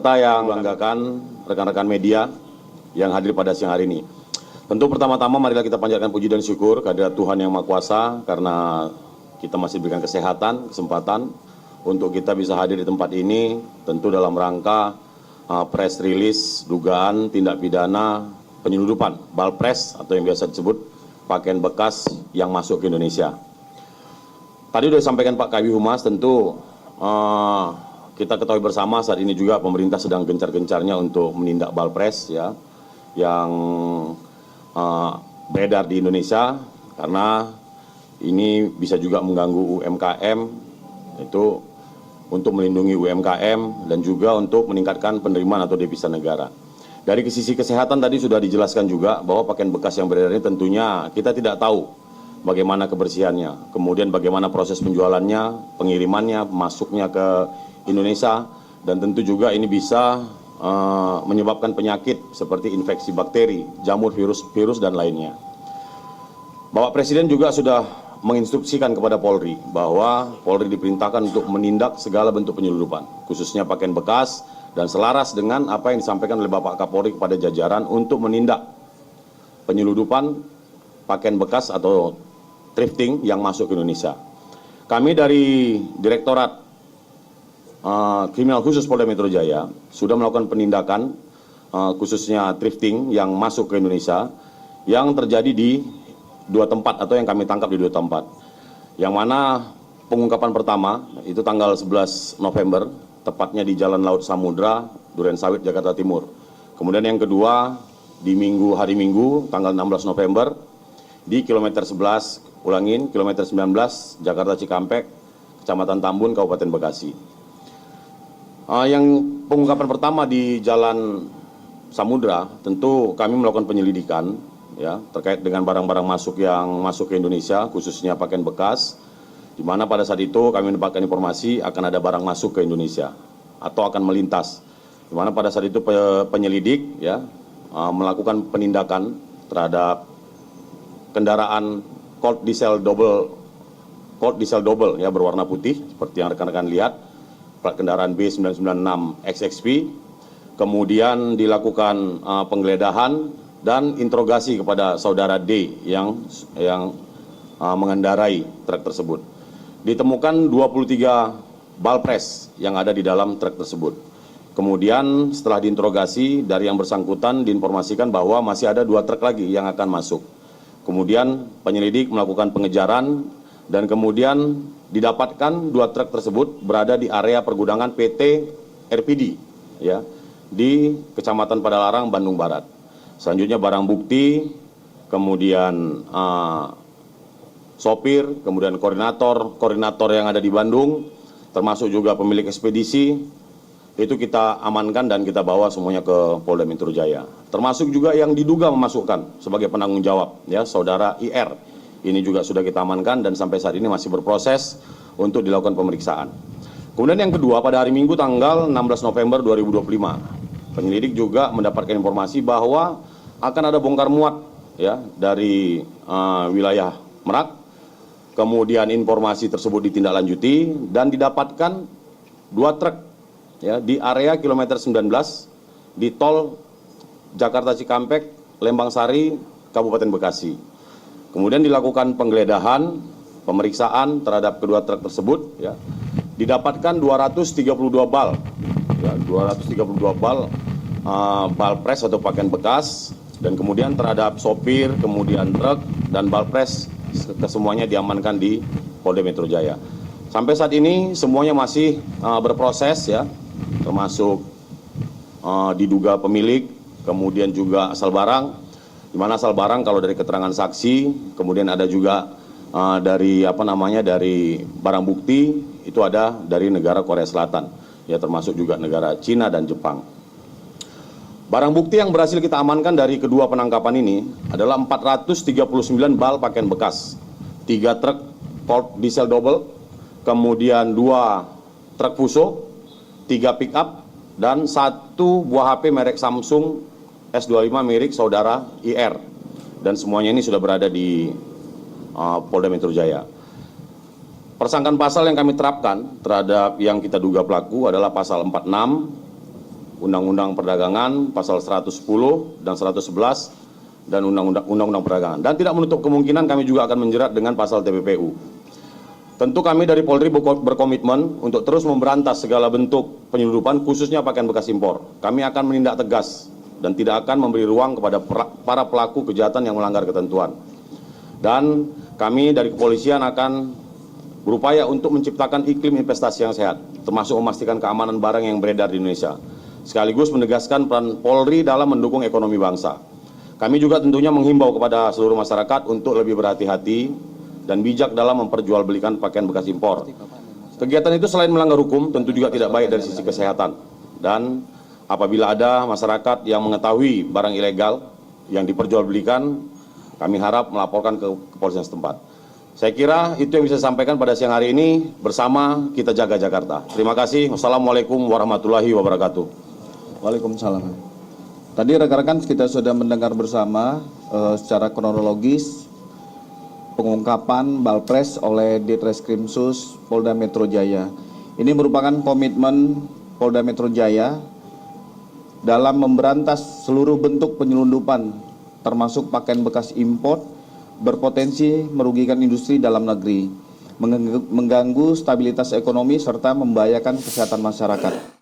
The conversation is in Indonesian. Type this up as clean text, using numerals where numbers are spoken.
serta yang banggakan rekan-rekan media yang hadir pada siang hari ini. Tentu pertama-tama marilah kita panjatkan puji dan syukur kehadirat Tuhan Yang Maha Kuasa karena kita masih diberikan kesehatan, kesempatan untuk kita bisa hadir di tempat ini, tentu dalam rangka press release dugaan tindak pidana penyeludupan balpres atau yang biasa disebut pakaian bekas yang masuk ke Indonesia. Tadi sudah disampaikan Pak Kabid Humas, tentu kita ketahui bersama saat ini juga pemerintah sedang gencar-gencarnya untuk menindak balpres ya yang beredar di Indonesia, karena ini bisa juga mengganggu UMKM, itu untuk melindungi UMKM dan juga untuk meningkatkan penerimaan atau devisa negara. Dari sisi kesehatan tadi sudah dijelaskan juga bahwa pakaian bekas yang beredar ini tentunya kita tidak tahu bagaimana kebersihannya, kemudian bagaimana proses penjualannya, pengirimannya, masuknya ke Indonesia, dan tentu juga ini bisa menyebabkan penyakit seperti infeksi bakteri, jamur, virus dan lainnya. Bapak Presiden juga sudah menginstruksikan kepada Polri bahwa Polri diperintahkan untuk menindak segala bentuk penyeludupan, khususnya pakaian bekas, dan selaras dengan apa yang disampaikan oleh Bapak Kapolri kepada jajaran untuk menindak penyeludupan pakaian bekas atau thrifting yang masuk ke Indonesia. Kami dari Direktorat Kriminal Khusus Polda Metro Jaya sudah melakukan penindakan khususnya thrifting yang masuk ke Indonesia yang terjadi di 2 tempat atau yang kami tangkap di 2 tempat. Yang mana pengungkapan pertama itu tanggal 11 November, tepatnya di Jalan Laut Samudra, Durensawit, Jakarta Timur. Kemudian yang kedua di hari Minggu tanggal 16 November di kilometer 11, ulangin, kilometer 19, Jakarta Cikampek, Kecamatan Tambun, Kabupaten Bekasi. Yang pengungkapan pertama di Jalan Samudra, tentu kami melakukan penyelidikan ya terkait dengan barang-barang yang masuk ke Indonesia, khususnya pakaian bekas, di mana pada saat itu kami mendapatkan informasi akan ada barang masuk ke Indonesia atau akan melintas. Di mana pada saat itu penyelidik ya melakukan penindakan terhadap kendaraan Colt diesel double ya berwarna putih seperti yang rekan-rekan lihat, plat kendaraan B996 XXP, kemudian dilakukan penggeledahan dan interogasi kepada saudara D yang mengendarai truk tersebut. Ditemukan 23 balpres yang ada di dalam truk tersebut. Kemudian setelah diinterogasi dari yang bersangkutan diinformasikan bahwa masih ada 2 truk lagi yang akan masuk. Kemudian penyelidik melakukan pengejaran dan kemudian didapatkan 2 truk tersebut berada di area pergudangan PT RPD ya di Kecamatan Padalarang, Bandung Barat. Selanjutnya barang bukti, kemudian sopir, kemudian koordinator yang ada di Bandung, termasuk juga pemilik ekspedisi, itu kita amankan dan kita bawa semuanya ke Polda Metro Jaya. Termasuk juga yang diduga memasukkan sebagai penanggung jawab ya saudara IR. Ini juga sudah kita amankan dan sampai saat ini masih berproses untuk dilakukan pemeriksaan. Kemudian yang kedua, pada hari Minggu tanggal 16 November 2025, penyelidik juga mendapatkan informasi bahwa akan ada bongkar muat ya dari wilayah Merak. Kemudian informasi tersebut ditindaklanjuti dan didapatkan 2 truk ya di area kilometer 19 di tol Jakarta Cikampek, Lembang Sari, Kabupaten Bekasi. Kemudian dilakukan penggeledahan, pemeriksaan terhadap kedua truk tersebut ya. Didapatkan 232 bal. Ya, 232 bal balpres atau pakaian bekas, dan kemudian terhadap sopir, kemudian truk dan balpres kesemuanya diamankan di Polda Metro Jaya. Sampai saat ini semuanya masih berproses ya, termasuk diduga pemilik, kemudian juga asal barang. Di mana asal barang kalau dari keterangan saksi, kemudian ada juga dari barang bukti itu ada dari negara Korea Selatan, ya termasuk juga negara Cina dan Jepang. Barang bukti yang berhasil kita amankan dari kedua penangkapan ini adalah 439 bal pakaian bekas, 3 truk Colt diesel double, kemudian 2 truk Fuso, 3 pick up, dan 1 buah HP merek Samsung S25 milik saudara IR, dan semuanya ini sudah berada di Polda Metro Jaya. Persangkaan pasal yang kami terapkan terhadap yang kita duga pelaku adalah pasal 46 Undang-Undang Perdagangan pasal 110 dan 111 dan Undang-Undang Perdagangan. Dan tidak menutup kemungkinan kami juga akan menjerat dengan pasal TPPU. Tentu kami dari Polri berkomitmen untuk terus memberantas segala bentuk penyeludupan, khususnya pakaian bekas impor. Kami akan menindak tegas dan tidak akan memberi ruang kepada para pelaku kejahatan yang melanggar ketentuan. Dan kami dari kepolisian akan berupaya untuk menciptakan iklim investasi yang sehat, termasuk memastikan keamanan barang yang beredar di Indonesia, sekaligus menegaskan peran Polri dalam mendukung ekonomi bangsa. Kami juga tentunya menghimbau kepada seluruh masyarakat untuk lebih berhati-hati dan bijak dalam memperjualbelikan pakaian bekas impor. Kegiatan itu selain melanggar hukum, tentu juga tidak baik dari sisi kesehatan. Dan apabila ada masyarakat yang mengetahui barang ilegal yang diperjualbelikan, kami harap melaporkan ke kepolisian setempat. Saya kira itu yang bisa saya sampaikan pada siang hari ini. Bersama kita jaga Jakarta. Terima kasih. Wassalamualaikum warahmatullahi wabarakatuh. Waalaikumsalam. Tadi rekan-rekan kita sudah mendengar bersama secara kronologis pengungkapan Balpres oleh Ditreskrimsus Polda Metro Jaya. Ini merupakan komitmen Polda Metro Jaya dalam memberantas seluruh bentuk penyelundupan, termasuk pakaian bekas impor, berpotensi merugikan industri dalam negeri, mengganggu stabilitas ekonomi serta membahayakan kesehatan masyarakat.